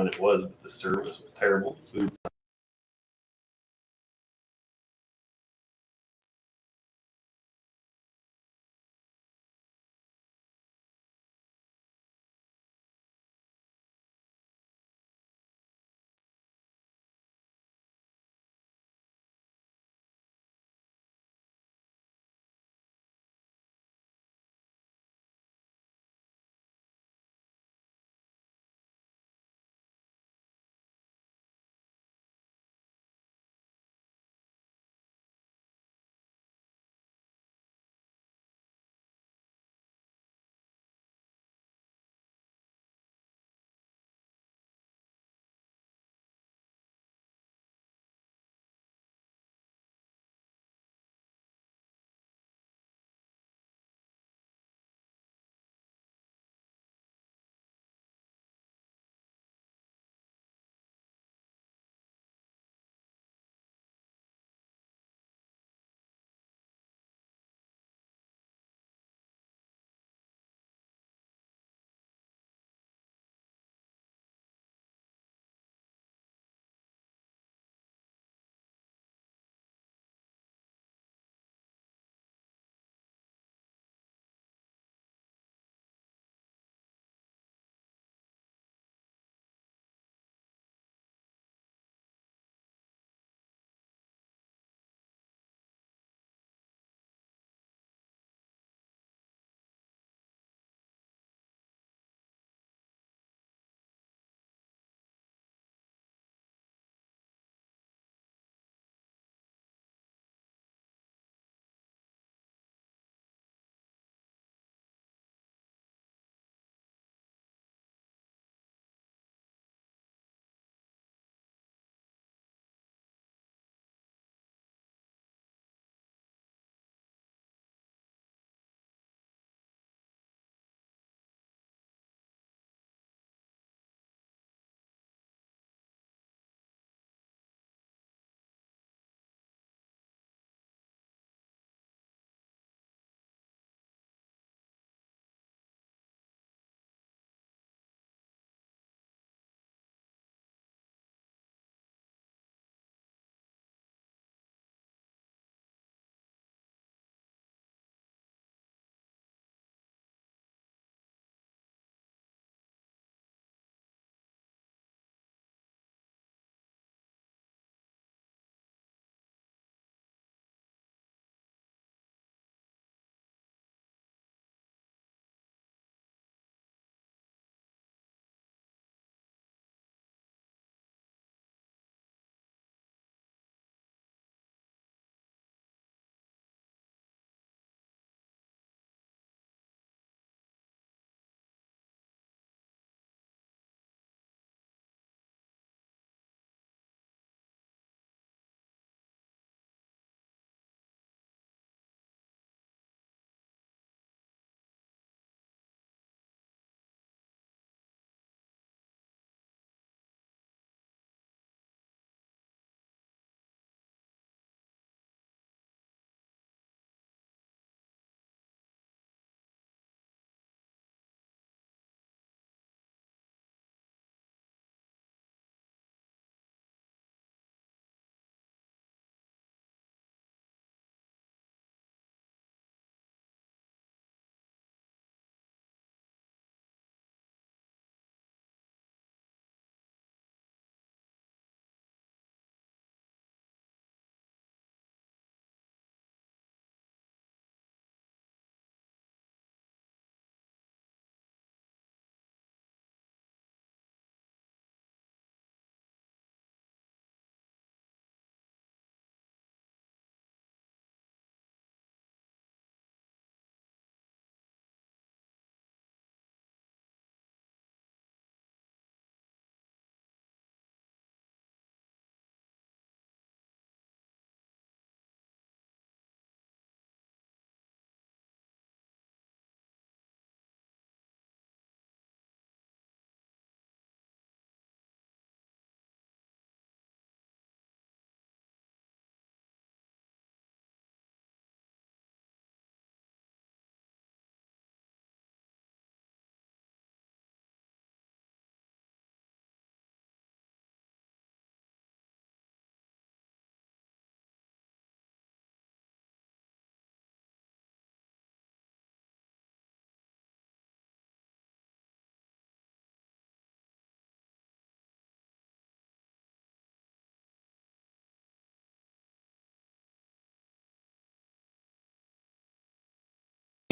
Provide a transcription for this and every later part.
when it was, but the service was terrible. The food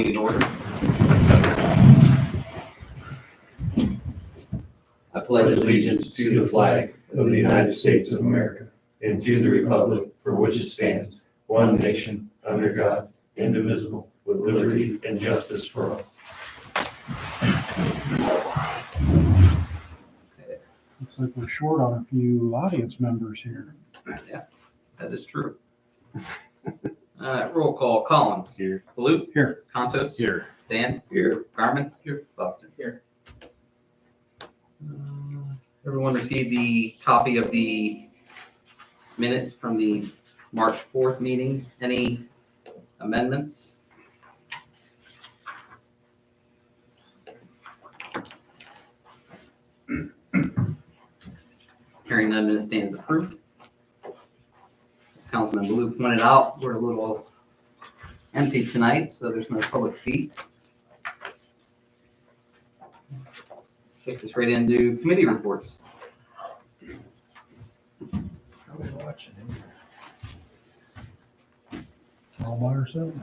in order. I pledge allegiance to the flag of the United States of America and to the republic for which it stands, one nation, under God, indivisible, with liberty and justice for all. Looks like we're short on a few audience members here. That is true. Roll call. Collins. Here. Baloo. Here. Contos. Here. Dan. Here. Garmin. Here. Buxton. Here. Everyone received the copy of the minutes from the March 4th meeting. Any amendments? Hearing none, minutes stands approved. As Councilman Baloo pointed out, we're a little empty tonight, so there's no public speaks. Take this right into committee reports. All by ourselves.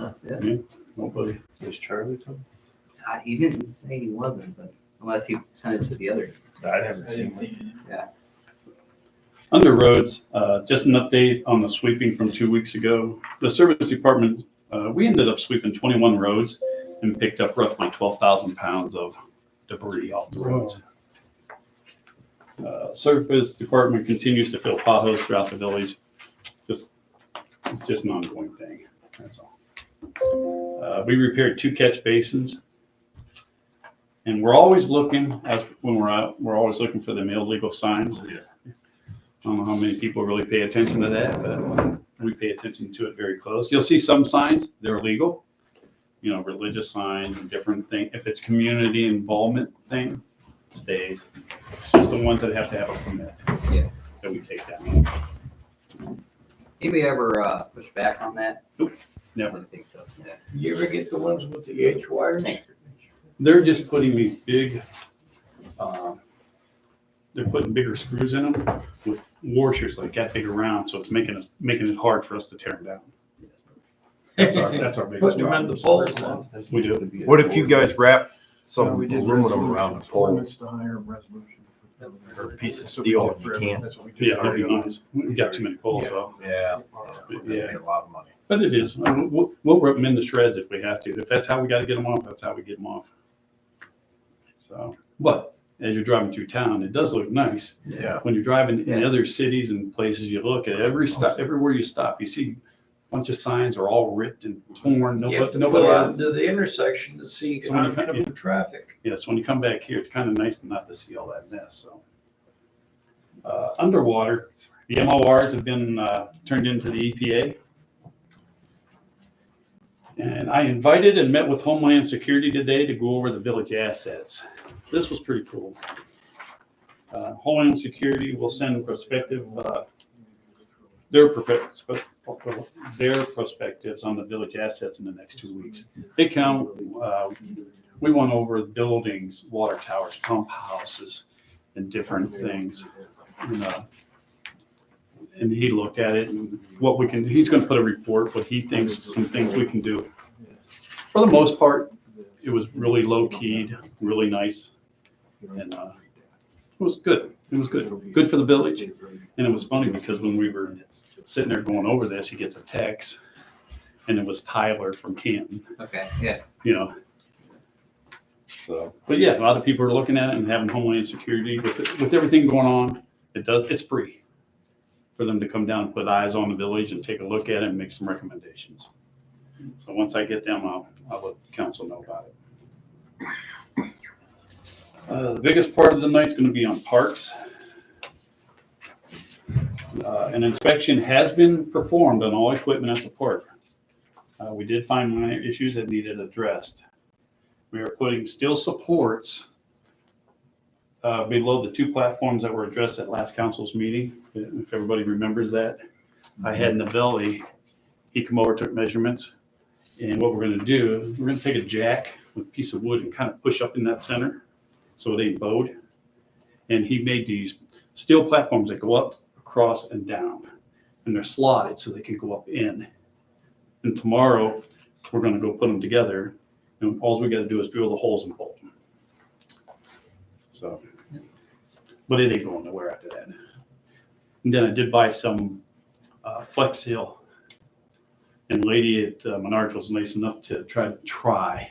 Nobody. Is Charlie coming? He didn't say he wasn't, but unless he sent it to the other. I haven't seen it. Under roads, just an update on the sweeping from 2 weeks ago. The service department, we ended up sweeping 21 roads and picked up roughly 12,000 pounds of debris off the roads. Service department continues to fill potholes throughout the village. It's just an ongoing thing, that's all. We repaired 2 catch basins. And we're always looking, when we're out, we're always looking for the illegal signs. Yeah. I don't know how many people really pay attention to that, but we pay attention to it very close. You'll see some signs, they're illegal, religious signs and different things. If it's community involvement thing, it stays. It's just the ones that have to have a permit that we take down. Anybody ever push back on that? Nope, I never. don't think so. Yeah. You ever get the ones with the H wires? They're just putting these big, they're putting bigger screws in them with washers like that big around, so it's making it hard for us to tear them down. That's our biggest Putting them in problem. the poles. We do. What if you guys wrap some We did aluminum around the pole ordinance to hire resolution. or a piece of steel and you can't? That's what we did. Yeah, that'd be nice. We've got too many poles though. Yeah. Yeah. A lot of money. But it is. We'll rip them into shreds if we have to. If that's how we got to get them off, that's how we get them off. So, but as you're driving through town, it does look nice. Yeah. When you're driving in other cities and places, you look at everywhere you stop, you see a bunch of signs are all ripped and torn. You have to Nobody. go out into the intersection to see So when you oncoming traffic. Yeah, so when you come back here, it's kind of nice not to see all that mess. So, underwater, the MORs have been turned into the EPA. And I invited and met with Homeland Security today to go over the village assets. This was pretty cool. Homeland Security will send their perspectives on the village assets in the next 2 weeks. They count, we went over buildings, water towers, pump houses, and different things. And he looked at it and he's going to put a report, what he thinks, some things we can do. For the most part, it was really low keyed, really nice. And it was good. It was good. Good for the village. And it was funny because when we were sitting there going over this, he gets a text and it was Tyler from Canton, Okay, yeah. So, but yeah, a lot of people are looking at it and having Homeland Security with everything going on. It's free for them to come down and put eyes on the village and take a look at it and make some recommendations. So once I get them, I'll let the council know about it. The biggest part of the night is going to be on parks. An inspection has been performed on all equipment at the park. We did find minor issues that needed addressed. We are putting steel supports below the 2 platforms that were addressed at last council's meeting. If everybody remembers that, I had Novelli, he come over, took measurements. And what we're going to do is we're going to take a jack with a piece of wood and kind of push up in that center so it ain't bowed. And he made these steel platforms that go up, across, and down. And they're slotted so they can go up in. And tomorrow, we're going to go put them together And all we gotta do is drill the holes and bolt them. So, but it ain't going nowhere after that. And then I did buy some Flex Seal. And the lady at Menards was nice enough to try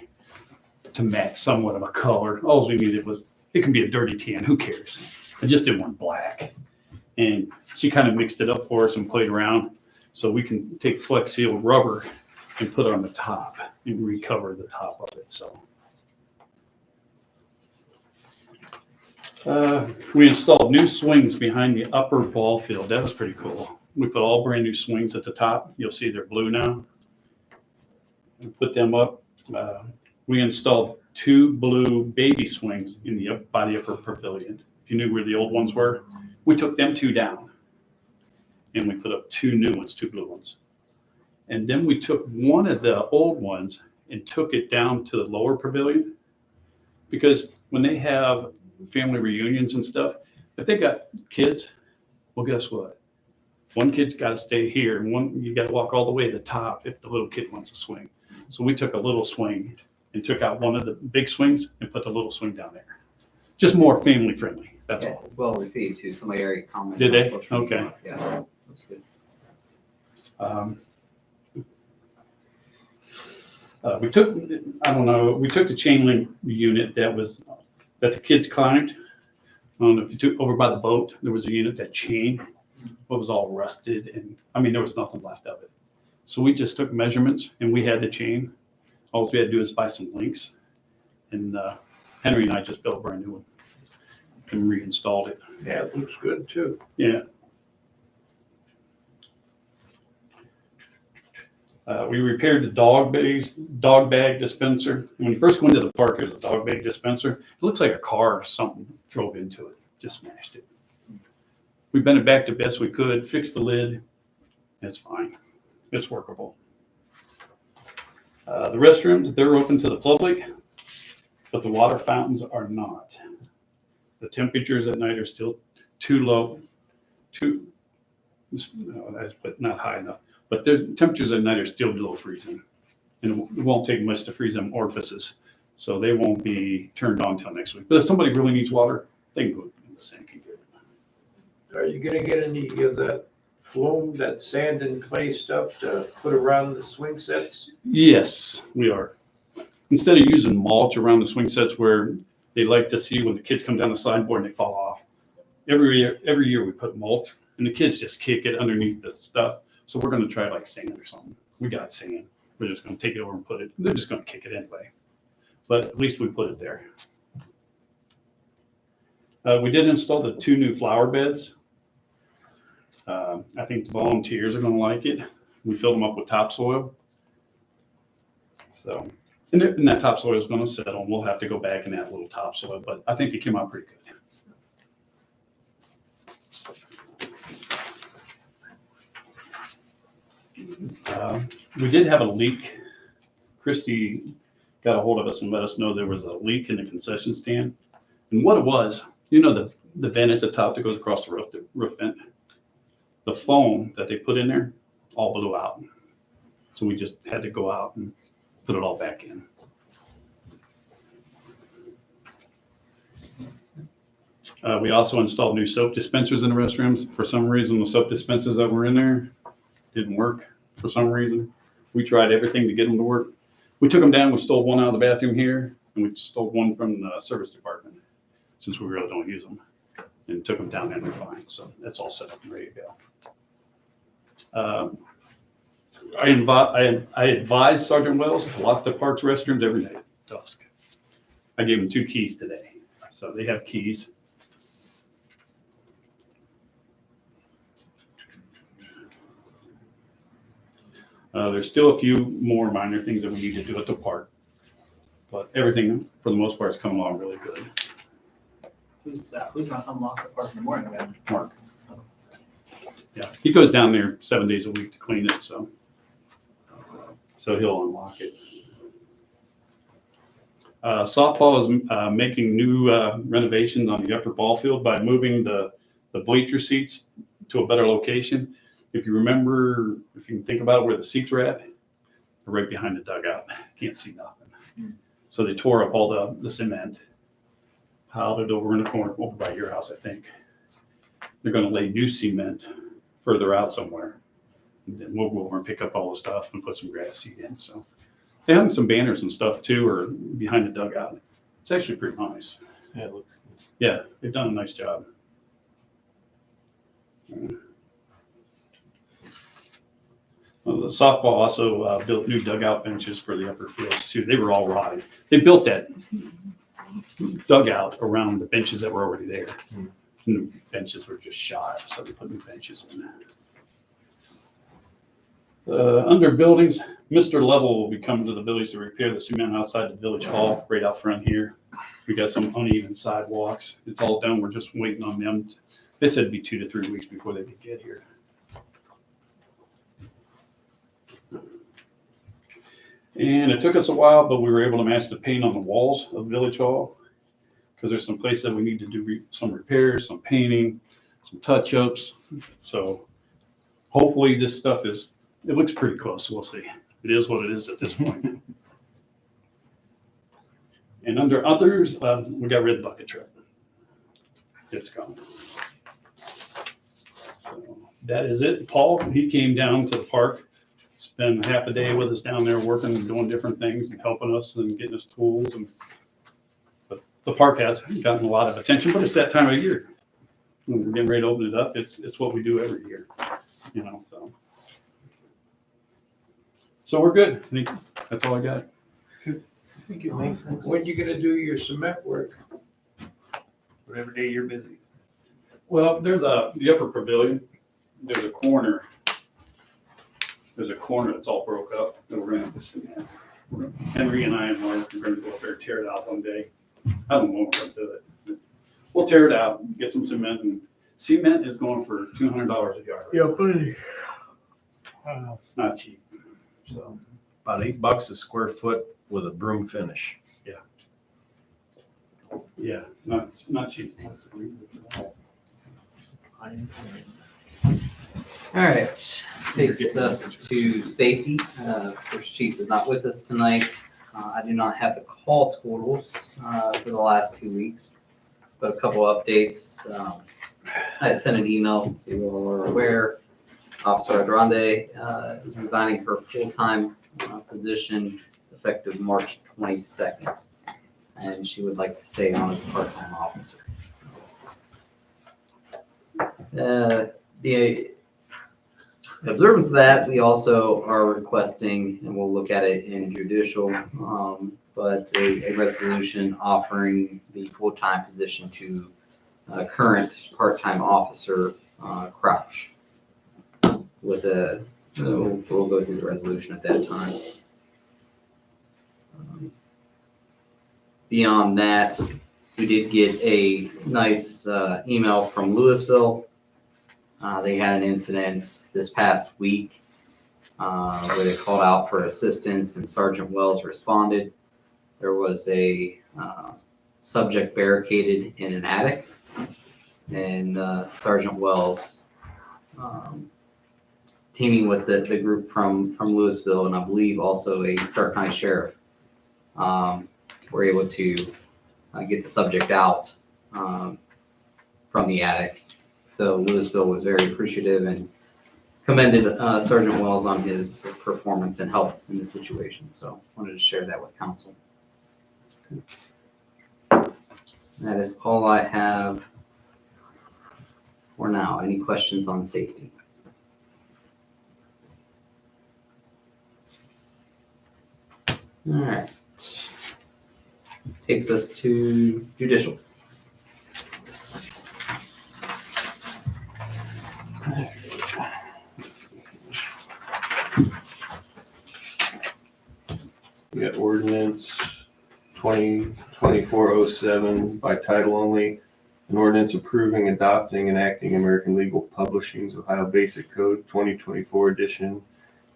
to match somewhat of a color. All we needed was, it can be a dirty tan, who cares? I just didn't want black. And she kind of mixed it up for us and played around. So we can take Flex Seal rubber and put it on the top and recover the top of it, so. We installed new swings behind the upper ball field. That was pretty cool. We put all brand new swings at the top. You'll see they're blue now. We put them up. We installed 2 blue baby swings by the upper pavilion. If you knew where the old ones were, we took them 2 down. And we put up 2 new ones, 2 blue ones. And then we took one of the old ones and took it down to the lower pavilion. Because when they have family reunions and stuff, if they got kids, well, guess what? One kid's got to stay here, and you got to walk all the way to the top if the little kid wants to swing. So we took a little swing and took out one of the big swings and put the little swing down there. Just more family friendly. That's Yeah, all. it's well received too. Somebody already commented. Did they? on social media. Okay. Yeah, that's good. We took, I don't know, we took the chain link unit that the kids climbed. I don't know if you took over by the boat, there was a unit that chain, it was all rusted, and I mean, there was nothing left of it. So we just took measurements and we had the chain. All we had to do is buy some links. And Henry and I just built a brand new one and reinstalled it. Yeah, it looks good too. Yeah. We repaired the dog bag dispenser. When you first go into the park, there's a dog bag dispenser. It looks like a car or something drove into it, just smashed it. We bent it back the best we could, fixed the lid. It's fine. It's workable. The restrooms, they're open to the public, but the water fountains are not. The temperatures at night are still too low, but not high enough. But the temperatures at night are still below freezing. And it won't take much to freeze them orifices. So they won't be turned on till next week. But if somebody really needs water, they can go in the sink and get it. Are you gonna get any of that flume, that sand and clay stuff to put around the swing sets? Yes, we are. Instead of using mulch around the swing sets where they like to see when the kids come down the sideboard and they fall off. Every year we put mulch and the kids just kick it underneath the stuff. So we're going to try like sand or something. We got sand. We're just going to take it over and put it. They're just going to kick it anyway. But at least we put it there. We did install the 2 new flower beds. I think the volunteers are going to like it. We filled them up with topsoil. So, and that topsoil is going to settle. And we'll have to go back and add a little topsoil. But I think they came out pretty good. We did have a leak. Christy got a hold of us and let us know there was a leak in the concession stand. And what it was, you know, the vent at the top that goes across the roof vent, the foam that they put in there all blew out. So we just had to go out and put it all back in. We also installed new soap dispensers in the restrooms. For some reason, the soap dispensers that were in there didn't work for some reason. We tried everything to get them to work. We took them down, we stole one out of the bathroom here, and we stole one from the service department, since we really don't use them, and took them down and they're fine. So that's all set up and ready to go. I advised Sergeant Wells to lock the park's restrooms every night at dusk. I gave them 2 keys today, so they have keys. There's still a few more minor things that we need to do at the park, but everything for the most part is coming along really good. Who's gonna unlock the park in the morning then? Mark. Yeah, he goes down there 7 days a week to clean it, so he'll unlock it. Softball is making new renovations on the upper ball field by moving the bleacher seats to a better location. If you remember, if you can think about where the seats are at, they're right behind the dugout. Can't see nothing. So they tore up all the cement, piled it over in the corner, over by your house, I think. They're gonna lay new cement further out somewhere. And then we'll go over and pick up all the stuff and put some grass seed in, so. They have some banners and stuff too, or behind the dugout. It's actually pretty nice. Yeah, it looks good. Yeah, they've done a nice job. Well, the softball also built new dugout benches for the upper fields too. They were all rotted. They built that dugout around the benches that were already there. And the benches were just shot, so they put new benches in. Under buildings, Mr. Level will be coming to the village to repair the cement outside the village hall, right out front here. We got some uneven sidewalks. It's all done. We're just waiting on them. They said it'd be 2 to 3 weeks before they could get here. And it took us a while, but we were able to match the paint on the walls of Village Hall, because there's some places that we need to do some repairs, some painting, some touch-ups. So hopefully this stuff it looks pretty close. We'll see. It is what it is at this point. And under others, we got rid of the bucket truck. It's gone. So that is it. Paul, he came down to the park, spent half a day with us down there working and doing different things and helping us and getting us tools. But the park has gotten a lot of attention, but it's that time of year. When we're getting ready to open it up, it's what we do every year, you know, so. So we're good. I think that's all I got. Thank you, Mike. When you gonna do your cement work? Whatever day you're busy. Well, there's the upper pavilion, there's a corner. There's a corner that's all broke up that we're gonna have to cement. Henry and I and Mark are gonna go up there, tear it out one day. I don't know when we're gonna do it. We'll tear it out, get some cement, and cement is going for $200 a yard. Yeah, buddy. It's not cheap, so. About $8 a square foot with a broom finish. Yeah, not cheap. All right, takes us to safety. First Chief is not with us tonight. I do not have the call totals for the last 2 weeks, but a couple updates. I had sent an email, so you all are aware. Officer Adrande is resigning her full-time position effective March 22nd, and she would like to stay on as a part-time officer. The observance of that, we also are requesting, and we'll look at it in judicial, but a resolution offering the full-time position to current part-time officer Crouch. With we'll go through the resolution at that time. Beyond that, we did get a nice email from Louisville. They had an incident this past week where they called out for assistance and Sergeant Wells responded. There was a subject barricaded in an attic, and Sergeant Wells, teaming with the group from Louisville, and I believe also a Stark County Sheriff, were able to get the subject out from the attic. So Louisville was very appreciative and commended Sergeant Wells on his performance and help in the situation. So wanted to share that with council. That is all I have for now. Any questions on safety? All right. Takes us to judicial. We got ordinance 2024-07 by title only. An ordinance approving, adopting, and acting American Legal Publishing's Ohio Basic Code 2024 edition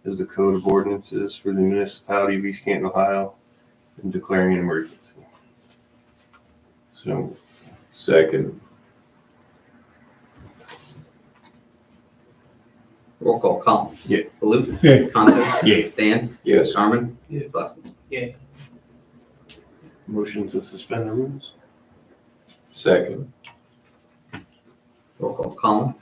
as the code of ordinances for the municipality of East Canton, Ohio, and declaring an emergency. So, Second. Roll call. Collins. Yeah. Baloo. Yeah. Concho. Yeah. Dan. Yes. Carmen. Yeah. Buxton. Yeah. Motion to suspend the rules? Second. Roll call, Collins.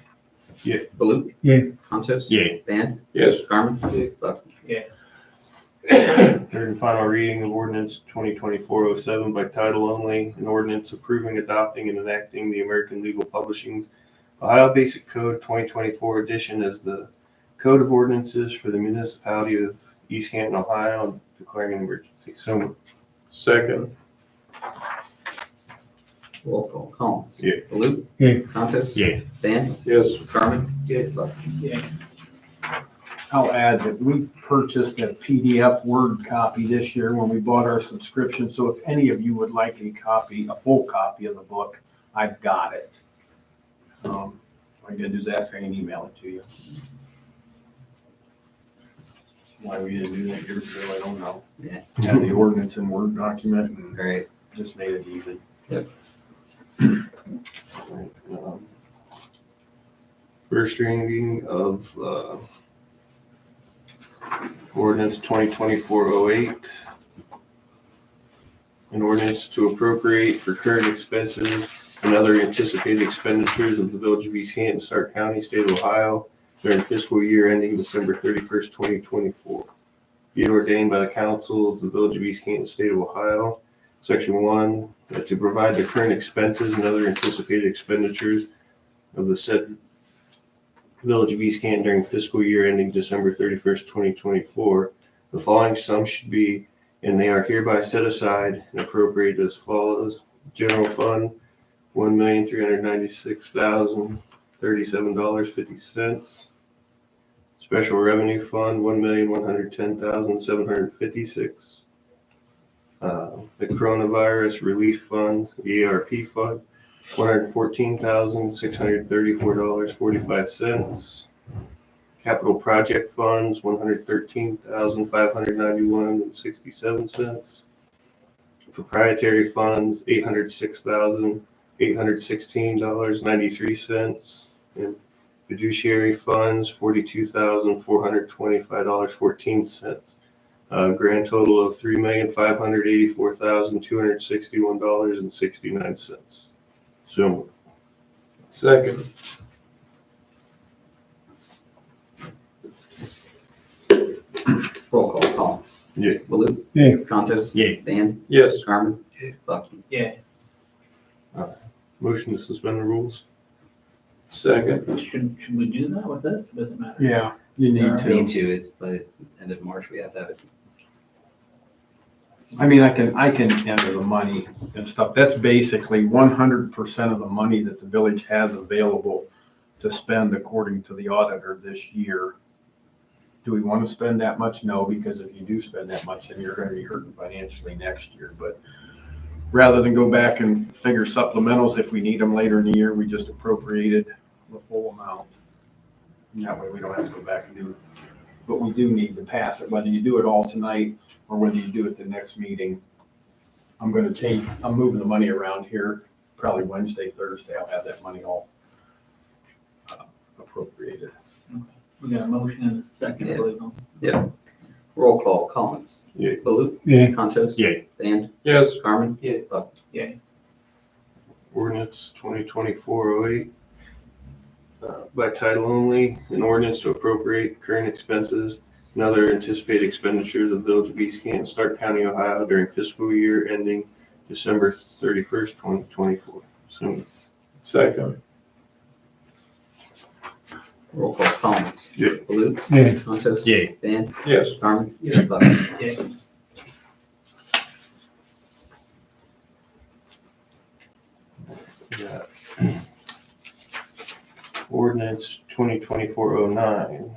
Yeah. Baloo. Yeah. Consos. Yay. Van. Yes. Garmin. Buxton. Third and final reading of ordinance 2024-07 by title only, an ordinance approving, adopting, and enacting the American Legal Publishing's Ohio Basic Code 2024 edition as the Code of Ordinances for the municipality of East Canton, Ohio, and declaring an emergency. So moved. Second. Roll call, Collins. Yeah. Baloo. Yeah. Consos. Yeah. Van. Yes. Garmin. Buxton. I'll add that we purchased a PDF Word copy this year when we bought our subscription, so if any of you would like a copy, a full copy of the book, I've got it. All I gotta do is ask, I can email it to you. Why we didn't do that years ago, I don't know. Yeah. Had the ordinance in Word document and Great. just made it easy. First reading of ordinance 2024-08. An ordinance to appropriate for current expenses and other anticipated expenditures of the Village of East Canton, Stark County, State of Ohio during fiscal year ending December 31st, 2024. Be it ordained by the Council of the Village of East Canton, State of Ohio, Section 1, that to provide the current expenses and other anticipated expenditures of the said Village of East Canton during fiscal year ending December 31st, 2024, the following sums should be, and they are hereby set aside and appropriated as follows. General Fund, $1,396,037.50. Special Revenue Fund, $1,110,756. The Coronavirus Relief Fund, the ARP Fund, $114,634.45. Capital Project Funds, $113,591.67. Proprietary Funds, $806,816.93. And Fiduciary Funds, $42,425.14. Grand total of $3,584,261.69. So moved. Second. Roll call, Collins. Yeah. Baloo. Yeah. Consos. Yeah. Van. Yes. Garmin. Buxton. Motion to suspend the rules? Second. Should we do that with this? Doesn't matter. Yeah, you need Need to. to is by the end of March, we have to have it. I mean, I can enter the money and stuff. That's basically 100% of the money that the village has available to spend according to the auditor this year. Do we want to spend that much? No, because if you do spend that much, then you're going to be hurting financially next year. But rather than go back and figure supplementals, if we need them later in the year, we just appropriated the full amount. And that way we don't have to go back and do, but we do need to pass it, whether you do it all tonight or whether you do it the next meeting. I'm moving the money around here, probably Wednesday, Thursday, I'll have that money all appropriated. We got a motion and a second, I Yeah. believe. Roll call, Collins. Yeah. Baloo. Yeah. Consos. Yeah. Van. Yes. Garmin. Yeah. Buxton. Ordinance 2024-08. By title only, an ordinance to appropriate current expenses and other anticipated expenditures of the Village of East Canton, Stark County, Ohio during fiscal year ending December 31st, 2024. So moved. Second. Roll call, Collins. Yeah. Baloo. Yeah. Consos. Yeah. Van. Yes. Garmin. Buxton. Yeah. Ordinance 2024-09.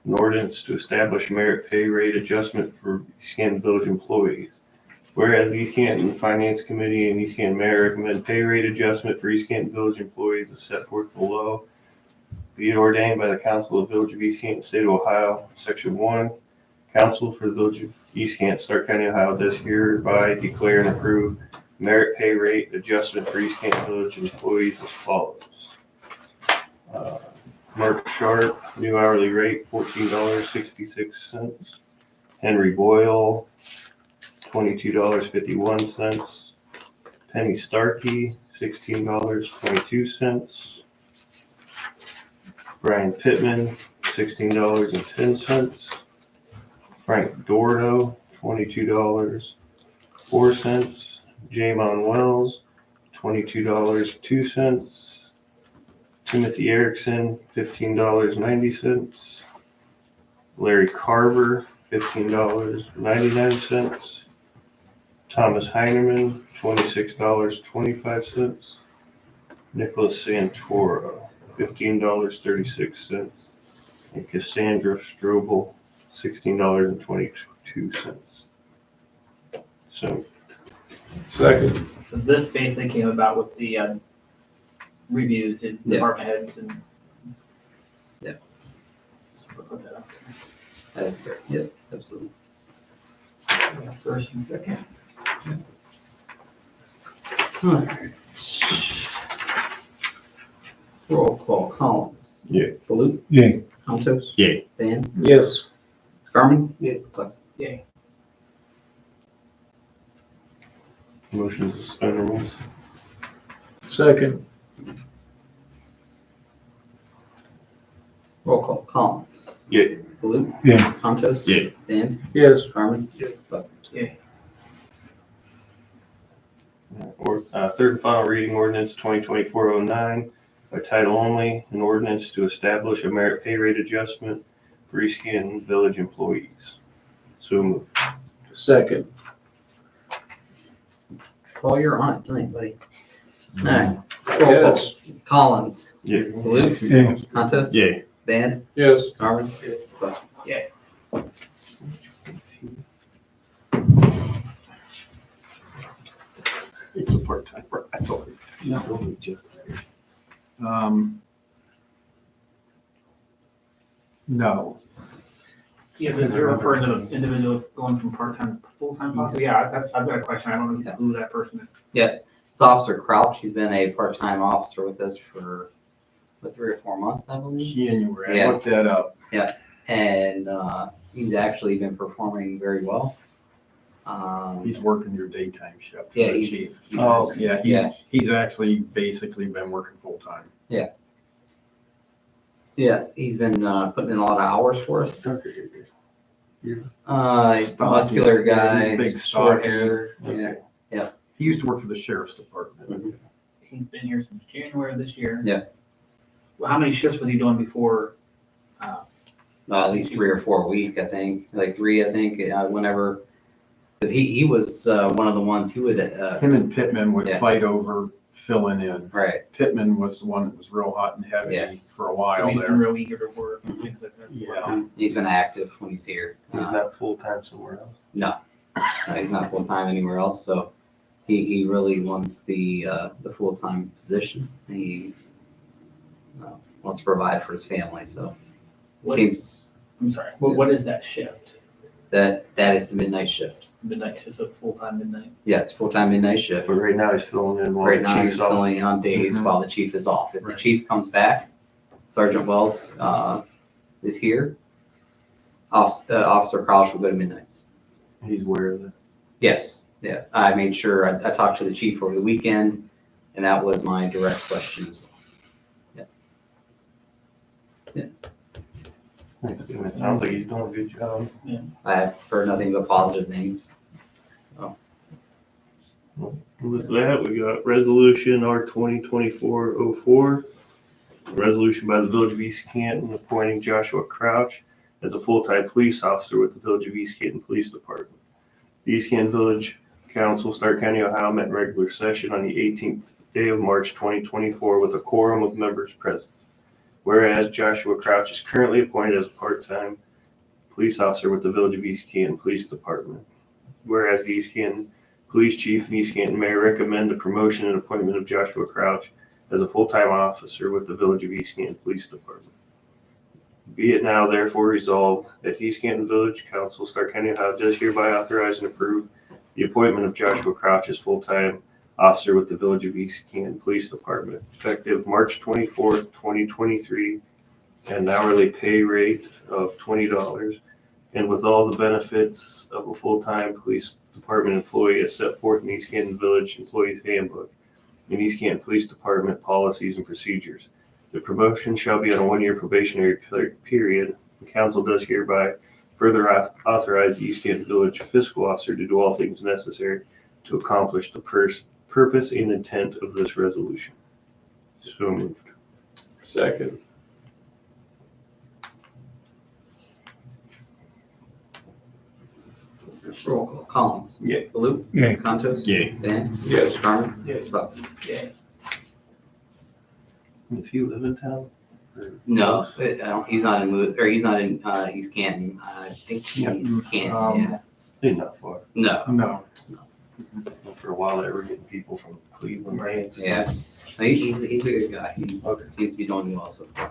An ordinance to establish merit pay rate adjustment for East Canton Village employees. Whereas the East Canton Finance Committee and East Canton Mayor recommend pay rate adjustment for East Canton Village employees as set forth below. Be it ordained by the Council of the Village of East Canton, State of Ohio, Section 1. Council for the Village of East Canton, Stark County, Ohio does hereby declare and approve merit pay rate adjustment for East Canton Village employees as follows. Mark Sharp, new hourly rate, $14.66. Henry Boyle, $22.51. Penny Starkey, $16.22. Brian Pittman, $16.10. Frank Dordo, $22.04. Jamon Wells, $22.02. Timothy Erickson, $15.90. Larry Carver, $15.99. Thomas Heineman, $26.25. Nicholas Santoro, $15.36. And Cassandra Strobel, $16.22. So, Second. So this basically came about with the reviews and Yeah. department heads and. Yeah. Put that up That is correct. Yep, absolutely. there. First and second. Alright. Roll call. Collins. Yeah. Baloo. Yay. Contos. Yay. Van. Yes. Garmin. Plex. Yay. motion to suspend rules. Second. Roll call. Collins. Yeah. Baloo. Yeah. Contos. Yeah. Van. Yes. Garmin. Plex. Or, third and final reading ordinance 2024-09 by title only, an ordinance to establish a merit pay rate adjustment for East Canton Village employees. So moved. Second. Paul, you're on it tonight, buddy. Alright. Roll call. Yes. Collins. Yeah. Baloo. Yeah. Contos. Yay. Van. Yes. Garmin. Plex. It's a part-time, that's all. No, Yeah, but you're referring to the individual going from part-time to full-time possibly? Yeah, I've got a question. I don't know who that person is. It's Officer Crouch. He's been a part-time officer with us for, 3 or 4 months, I believe. January, Yeah. I looked that up. And he's actually been performing very well. He's working your daytime shift. for Yeah, the he's, chief. he's Oh, yeah, Yeah. he's actually basically been working full-time. yeah, he's been putting in a lot of hours for us. He's a Stocky. muscular Yeah, guy, he's big, short stocky. hair. Okay. Yeah. He used to work for the sheriff's department. He's been here since January of this year. Yeah. Well, how many shifts was he doing before? At least 3 or 4 a week, I think. Like 3, I think. Whenever, because he was one of the ones he would. Him and Pittman would Yeah. fight over filling in. Right. Pittman was the one that was real hot and Yeah. heavy for a So while he's been there. real eager to work and things like that. Yeah. He's been active when he's here. He's not full-time somewhere else. No, he's not full time anywhere else. So he really wants the full time position. He wants to provide for his family. So it What- seems I'm sorry, what is that shift? that is the midnight shift. Midnight shift, so full-time midnight? Yeah, it's full time midnight shift. But right now he's filling in while Right the now, he's chief's off. only on days Mhm. while the chief is off. If the Right. chief comes back, Sergeant Wells is here. Officer Crouch will go to midnights. He's aware of that. Yes, yeah. I made sure, I talked to the chief over the weekend, and that was my direct question as well. It sounds like he's doing a good job. I have heard nothing but positive things. With that, we got resolution R 2024-04. Resolution by the Village of East Canton appointing Joshua Crouch as a full-time police officer with the Village of East Canton Police Department. The East Canton Village Council, Stark County, Ohio, met in regular session on the 18th day of March 2024 with a quorum of members present. Whereas Joshua Crouch is currently appointed as a part-time police officer with the Village of East Canton Police Department. Whereas the East Canton Police Chief and East Canton Mayor recommend the promotion and appointment of Joshua Crouch as a full-time officer with the Village of East Canton Police Department. Be it now therefore resolved that East Canton Village Council, Stark County, Ohio, does hereby authorize and approve the appointment of Joshua Crouch as full-time officer with the Village of East Canton Police Department, effective March 24th, 2023, at an hourly pay rate of $20, and with all the benefits of a full-time police Department employee as set forth in East Canton Village Employees Handbook and East Canton Police Department policies and procedures. The promotion shall be on a one-year probationary period. The council does hereby further authorize the East Canton Village fiscal officer to do all things necessary to accomplish the purpose and intent of this resolution. So moved. Second. Roll call. Collins. Yay. Baloo. Yay. Contos. Yay. Dan. Yes. Garmin. Yes. Buckman. Does he live in town? No, I don't, he's not in Lewis, or he's not in, East Canton. I think he's Canton, yeah. He's not far. No, No. For a while, they were getting people from Cleveland. Right. yeah. He's a good guy. He Okay. seems to be doing well so far.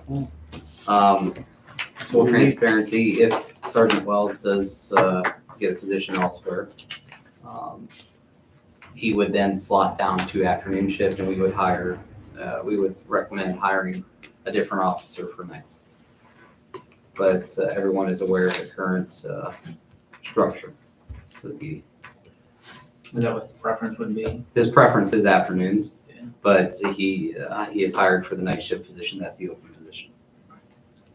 Full transparency, if Sergeant Wells does, get a position elsewhere, he would then slot down to afternoon shift and we would recommend hiring a different officer for nights. But everyone is aware of the current structure. Is that what the preference would be? His preference is afternoons, Yeah. but he is hired for the night shift position. That's the open position.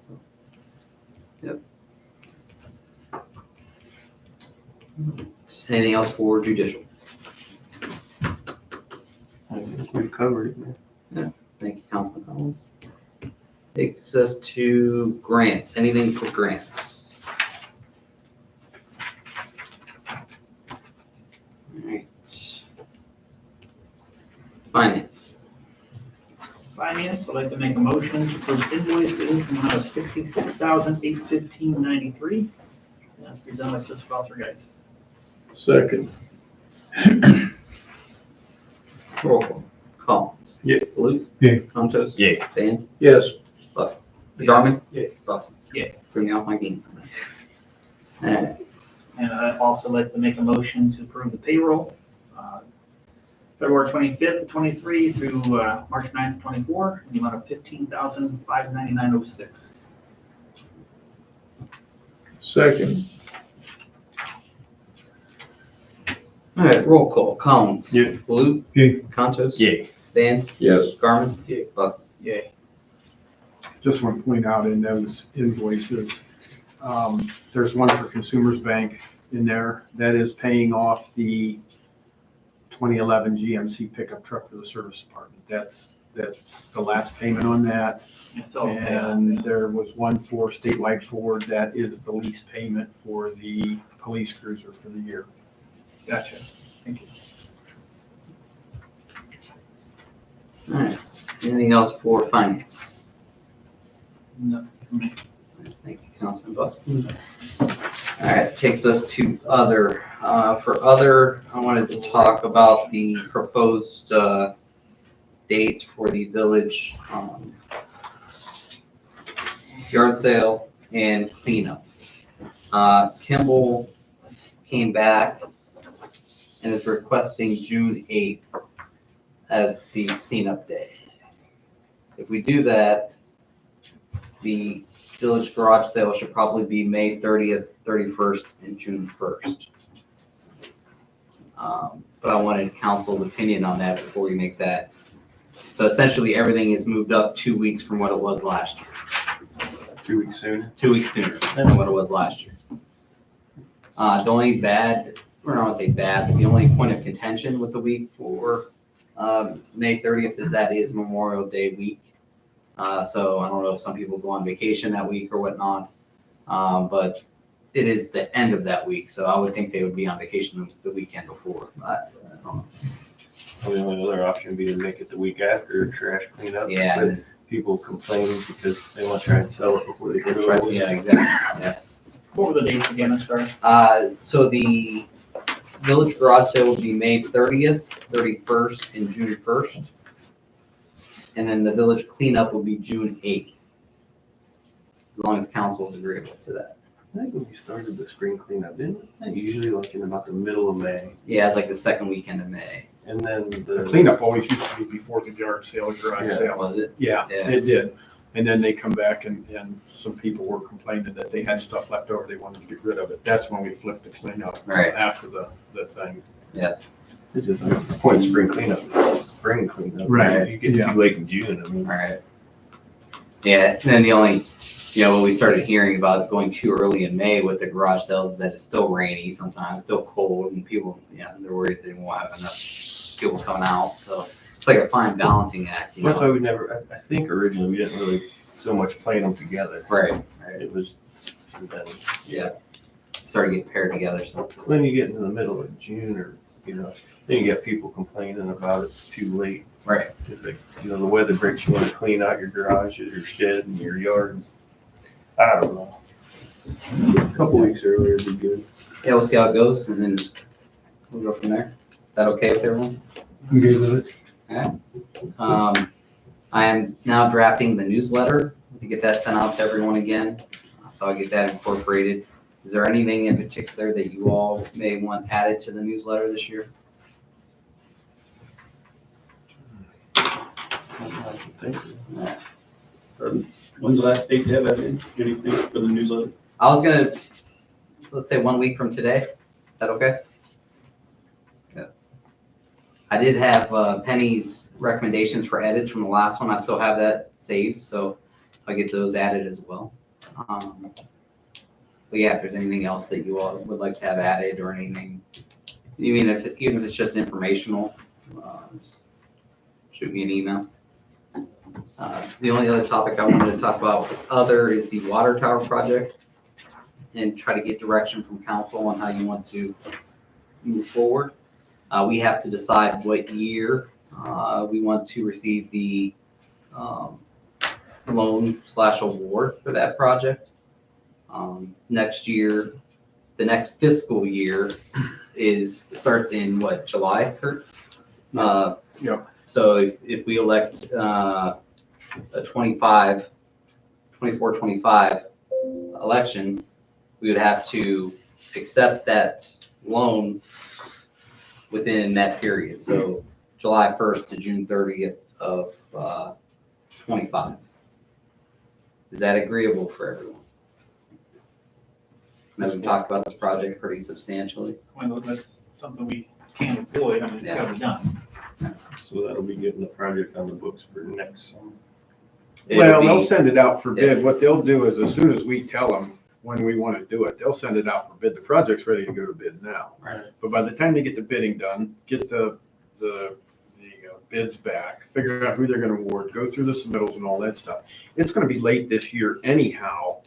So, yep. Anything else for judicial? I think we've covered it, man. Thank you, Councilman Collins. Takes us to grants. Anything for grants? Alright. Finance. Finance, I'd like to make a motion to approve invoices in the amount of $66,815.93. Presented by Fiscal Officer Geis. Second. Roll call. Collins. Yeah. Baloo. Yeah. Contos. Yay. Dan. Yes. Buck. Garmin. Yeah. Buck. Yeah. Threw me off my game. Alright. And I'd also like to make a motion to approve the payroll, February 25th of 23 through March 9th of 24, in the amount of $15,599.06. Second. All right, roll call. Collins. Yeah. Baloo. Yeah. Contos. Yay. Dan. Yes. Garmin. Yeah. Buck. Yay. Just want to point out in those invoices, there's one for Consumers Bank in there that is paying off the 2011 GMC pickup truck for the service department. That's the last payment on that. It's all paid off. And there was one for statewide Ford that is the lease payment for the police cruiser for the year. Gotcha. Thank you. All right. Anything else for finance? Nothing for me. Thank you, Councilman Buxton. All right, takes us to other. For other, I wanted to talk about the proposed dates for the village yard sale and cleanup. Kimball came back and is requesting June 8th as the cleanup day. If we do that, the village garage sale should probably be May 30th, 31st, and June 1st. But I wanted council's opinion on that before we make that. So essentially, everything is moved up 2 weeks from what it was last year. 2 weeks sooner. 2 weeks sooner than what it was last year. The only bad, or I don't want to say bad, but the only point of contention with the week for May 30th is that is Memorial Day week. So I don't know if some people go on vacation that week or whatnot, but it is the end of that week. So I would think they would be on vacation the weekend before. I don't know. Well, the only other option would be to make it the week after trash cleanup. Yeah. But people complain because they want to try and sell it before they go to Right, it. yeah, exactly. Yeah. What were the dates again, I'm sorry? So the village garage sale will be May 30th, 31st, and June 1st. And then the village cleanup will be June 8th. As long as council is agreeable to that. I think when we started the spring cleanup, didn't it? Usually like in about the middle of May. Yeah, it's like the second weekend of May. And then The the cleanup always used to be before the yard sale, garage Yeah. sale. Was it? Yeah, Yeah. it did. And then they come back and some people were complaining that they had stuff left over, they wanted to get rid of it. That's when we flipped the cleanup Right. after the thing. It's just, it's the point of spring cleanup, it's spring cleanup. Right. You get Yeah. too late in June, I mean. Right. Yeah, and then the only, what we started hearing about going too early in May with the garage sales is that it's still rainy sometimes, still cold, and people, they're worried they won't have enough people coming out, so it's like a fine balancing act, That's why we never, I think originally we didn't really so much plan them together. Right, It was, and then, yeah. Started getting paired together, so. when you get into the middle of June or, then you get people complaining about it's too late. Right. It's like, the weather breaks, you want to clean out your garages, your shed and your yards. I don't know. A couple weeks earlier would be good. Yeah, we'll see how it goes, and then we'll go from there. Is that okay with everyone? I'm good with it. I am now drafting the newsletter to get that sent out to everyone again, so I'll get that incorporated. Is there anything in particular that you all may want added to the newsletter this year? When's the last date to have that in? Anything for the newsletter? I was gonna, let's say 1 week from today. Is that okay? Yeah. I did have Penny's recommendations for edits from the last one. I still have that saved, so I'll get those added as well. But yeah, if there's anything else that you all would like to have added or anything, even if it's just informational, just shoot me an email. The only other topic I wanted to talk about other is the water tower project and try to get direction from council on how you want to move forward. We have to decide what year we want to receive the loan/award for that project. Next year, the next fiscal year starts in what, July 3rd? Yep. So if we elect a 24-25 election, we would have to accept that loan within that period. So July 1st to June 30th of 25. Is that agreeable for everyone? Now, we've talked about this project pretty substantially. Well, that's something we can't avoid, I mean, it's gotta be done. So that'll be getting the project on the books for next summer. Well, It'll they'll be- send it out for bid. What they'll do is as soon as we tell them when we want to do it, they'll send it out for bid. The project's ready to go to bid now. Right. But by the time they get the bidding done, get the bids back, figure out who they're going to award, go through the submittals and all that stuff. It's going to be late this year anyhow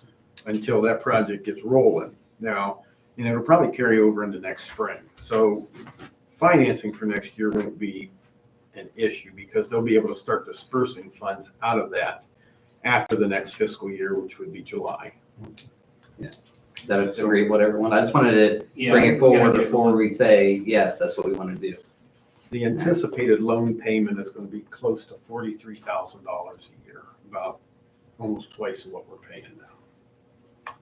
until that project gets rolling. Now, it'll probably carry over into next spring. So financing for next year won't be an issue because they'll be able to start dispersing funds out of that after the next fiscal year, which would be July. Is that agreeable with everyone? I just wanted to Yeah, bring it we forward gotta get- before we say, yes, that's what we want to do. The anticipated loan payment is going to be close to $43,000 a year, about almost twice of what we're paying now.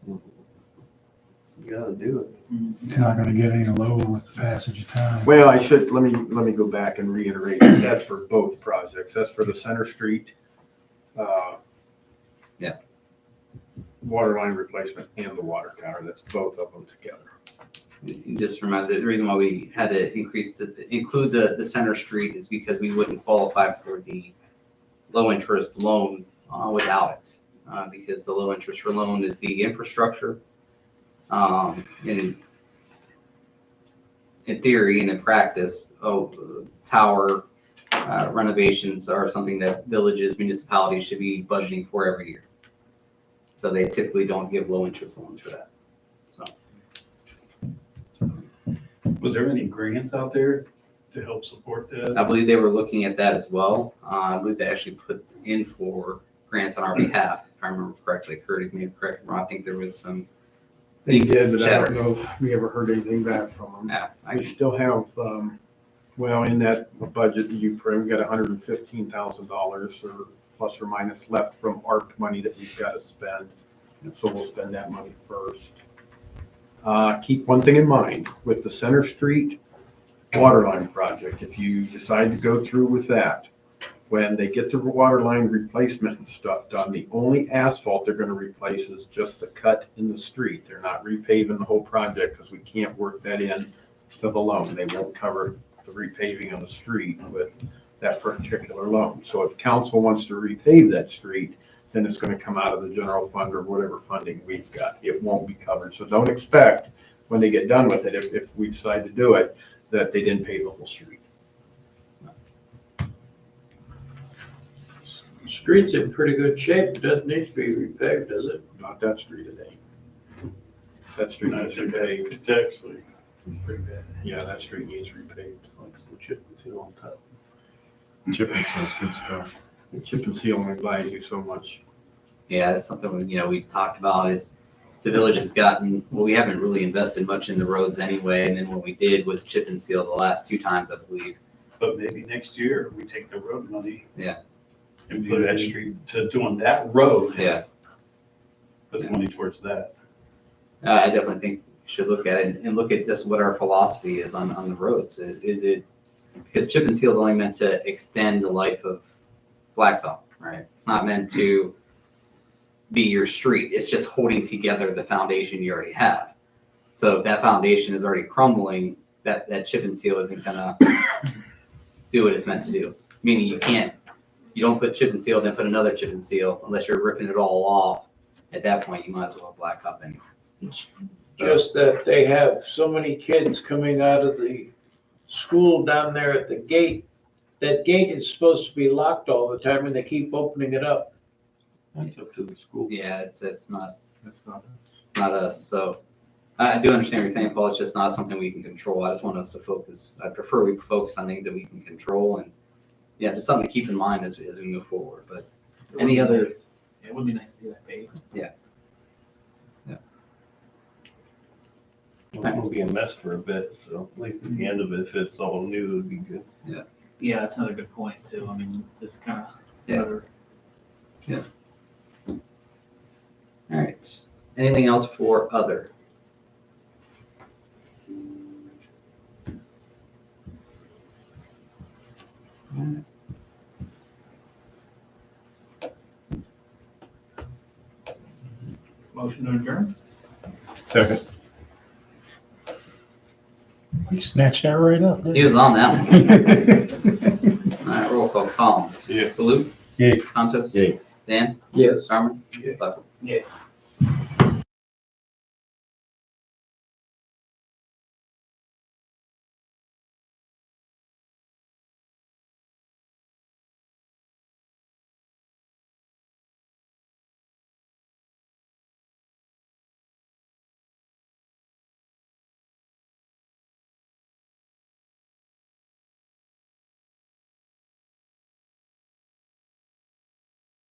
You gotta do it. You're not gonna get any lower with the passage of time. Well, let me go back and reiterate, that's for both projects. That's for the Center Street, Yeah. water line replacement and the water tower. That's both of them together. Just remember, the reason why we had to include the Center Street is because we wouldn't qualify for the low interest loan without it. Because the low interest loan is the infrastructure. In theory and in practice, tower renovations are something that villages, municipalities should be budgeting for every year. So they typically don't give low interest loans for that. Was there any grants out there to help support that? I believe they were looking at that as well. I believe they actually put in for grants on our behalf, if I remember correctly. Kurt, you may have corrected me wrong. I think there was some. They did, but I Chatter. don't know if we ever heard anything back from them. Yeah, We still have, well, in that budget that you put, we got $115,000 or plus or minus left from ARP money that we've got to spend. So we'll spend that money first. Keep one thing in mind with the Center Street water line project. If you decide to go through with that, when they get the water line replacement and stuff done, the only asphalt they're gonna replace is just the cut in the street. They're not repaving the whole project because we can't work that in to the loan. They won't cover the repaving of the street with that particular loan. So if council wants to repave that street, then it's gonna come out of the general fund or whatever funding we've got. It won't be covered. So don't expect, when they get done with it, if we decide to do it, that they didn't pave the whole street. Street's in pretty good shape. It doesn't need to be repaved, does it? Not that street today. That street needs repaved. It's actually pretty bad. Yeah, that street needs repaved. Some chip and seal on top. Chip and seal's good stuff. The chip and seal only buys you so much. Yeah, that's something, we talked about is the village has gotten, well, we haven't really invested much in the roads anyway. And then what we did was chip and seal the last 2 times, I believe. But maybe next year, we take the road money. Yeah. And put that street to doing that road. Yeah. Put the money towards that. I definitely think we should look at it and look at just what our philosophy is on the roads. Is it, because chip and seal is only meant to extend the life of blacktop, right? It's not meant to be your street. It's just holding together the foundation you already have. So if that foundation is already crumbling, that chip and seal isn't gonna do what it's meant to do. Meaning you don't put chip and seal, then put another chip and seal unless you're ripping it all off. At that point, you might as well have blacktop anyway. Just that they have so many kids coming out of the school down there at the gate. That gate is supposed to be locked all the time and they keep opening it up. That's up to the school. Yeah, it's not That's not. It's not us. So I do understand what you're saying, Paul. It's just not something we can control. I just want us to focus. I prefer we focus on things that we can control, and yeah, just something to keep in mind as we move forward. But any other? It would be nice to see that paved. It'll be a mess for a bit, so at least at the end of it, if it's all new, it would be good. Yeah, that's another good point too. I mean, it's kind of. Yeah. All right. Anything else for other? Motion to adjourn? Second. You snatched that right up, He didn't was on that one. you? All right, roll call. Collins. Yeah. Baloo. Yay. Contos. Yay. Dan. Yes. Carmen. Yeah. Buckley. Yeah.